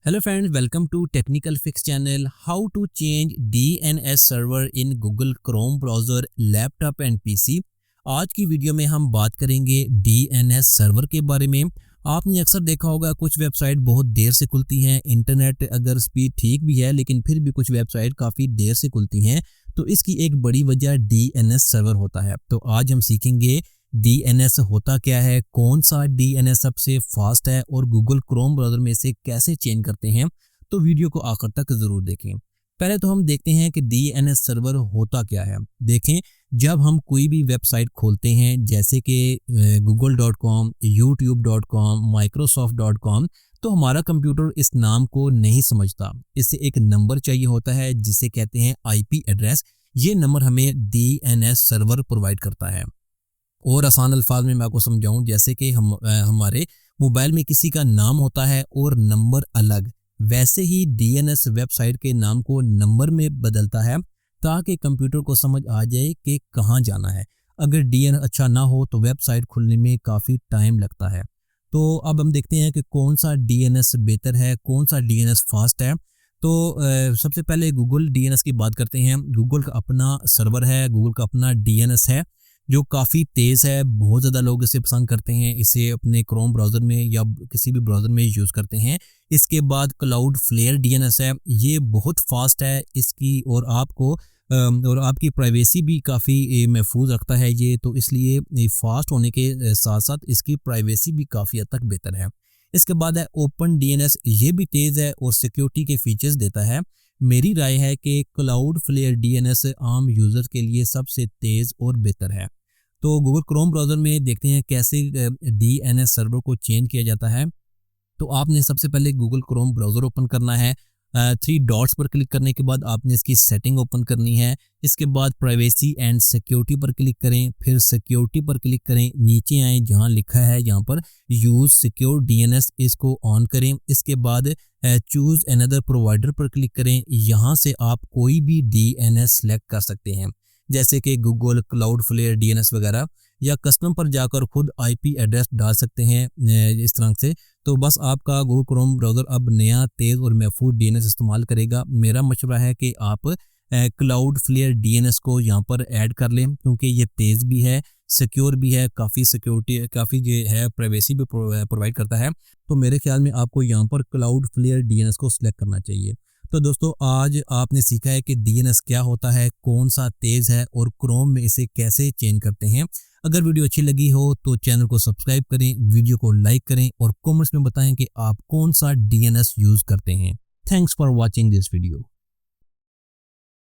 Hello friends, welcome to Technical Fix channel. How to change DNS server in Google Chrome browser, laptop and PC. आज की video में हम बात करेंगे DNS server के बारे में। आपने अक्सर देखा होगा कुछ वेबसाइट बहुत देर से खुलती हैं, इंटरनेट अगर स्पीड ठीक भी है लेकिन फिर भी कुछ वेबसाइट काफ़ी देर से खुलती हैं, तो इसकी एक बड़ी वजह DNS सर्वर होता है। तो आज हम सीखेंगे DNS होता क्या है, कौन सा DNS सबसे फास्ट है और गूगल क्रोम ब्राउज़र में इसे कैसे चेंज करते हैं। तो वीडियो को आखिर तक ज़रूर देखें। पहले तो हम देखते हैं कि DNS सर्वर होता क्या है। देखें, जब हम कोई भी वेबसाइट खोलते हैं जैसे कि google.com, youtube.com, microsoft.com, तो हमारा कंप्यूटर इस नाम को नहीं समझता। इसे एक नंबर चाहिए होता है जिसे कहते हैं IP एड्रेस। ये नंबर हमें DNS सर्वर प्रोवाइड करता है। और आसान अल्फाज में मैं आपको समझाऊं, जैसे कि हमारे मोबाइल में किसी का नाम होता है और नंबर अलग, वैसे ही DNS वेबसाइट के नाम को नंबर में बदलता है ताकि कंप्यूटर को समझ आ जाए कि कहाँ जाना है। अगर DNS अच्छा ना हो तो वेबसाइट खुलने में काफ़ी टाइम लगता है। तो अब हम देखते हैं कि कौन सा DNS बेहतर है, कौन सा DNS फास्ट है। तो सबसे पहले गूगल DNS की बात करते हैं। गूगल का अपना सर्वर है, गूगल का अपना DNS है जो काफ़ी तेज़ है। बहुत ज़्यादा लोग इसे पसंद करते हैं, इसे अपने क्रोम ब्राउज़र में या किसी भी ब्राउज़र में यूज़ करते हैं। इसके बाद क्लाउडफ्लेयर DNS है, ये बहुत फास्ट है इसकी और आपकी प्राइवेसी भी काफ़ी महफूज रखता है ये, तो इसलिए फास्ट होने के साथ साथ इसकी प्राइवेसी भी काफ़ी हद तक बेहतर है। इसके बाद है ओपन DNS, ये भी तेज़ है और सिक्योरिटी के फीचर्स देता है। मेरी राय है कि क्लाउडफ्लेयर DNS आम यूज़र के लिए सबसे तेज़ और बेहतर है। तो गूगल क्रोम ब्राउज़र में देखते हैं कैसे DNS सर्वर को चेंज किया जाता है। तो आपने सबसे पहले गूगल क्रोम ब्राउज़र ओपन करना है। 3 डॉट्स पर क्लिक करने के बाद आपने इसकी सेटिंग ओपन करनी है। इसके बाद प्राइवेसी एंड सिक्योरिटी पर क्लिक करें, फिर सिक्योरिटी पर क्लिक करें, नीचे आएँ जहां लिखा है यहाँ पर यूज़ सिक्योर DNS, इसको ऑन करें। इसके बाद चूज़ अनदर प्रोवाइडर पर क्लिक करें। यहाँ से आप कोई भी DNS सेलेक्ट कर सकते हैं जैसे कि गूगल, क्लाउडफ्लेयर DNS वगैरह, या कस्टम पर जाकर खुद IP एड्रेस डाल सकते हैं इस तरह से। तो बस आपका गूगल क्रोम ब्राउज़र अब नया तेज़ और महफूज DNS इस्तेमाल करेगा। मेरा मशवरा है कि आप क्लाउडफ्लेयर DNS को यहाँ पर ऐड कर लें क्योंकि ये तेज़ भी है, सिक्योर भी है, काफ़ी सिक्योरिटी काफ़ी जो है प्राइवेसी भी प्रोवाइड करता है। तो मेरे ख्याल में आपको यहाँ पर क्लाउडफ्लेयर DNS को सिलेक्ट करना चाहिए। तो दोस्तों, आज आपने सीखा है कि DNS क्या होता है, कौन सा तेज़ है और क्रोम में इसे कैसे चेंज करते हैं। अगर वीडियो अच्छी लगी हो तो चैनल को सब्सक्राइब करें, वीडियो को लाइक करें और कमेंट्स में बताएं कि आप कौन सा DNS यूज़ करते हैं। Thanks for watching this video.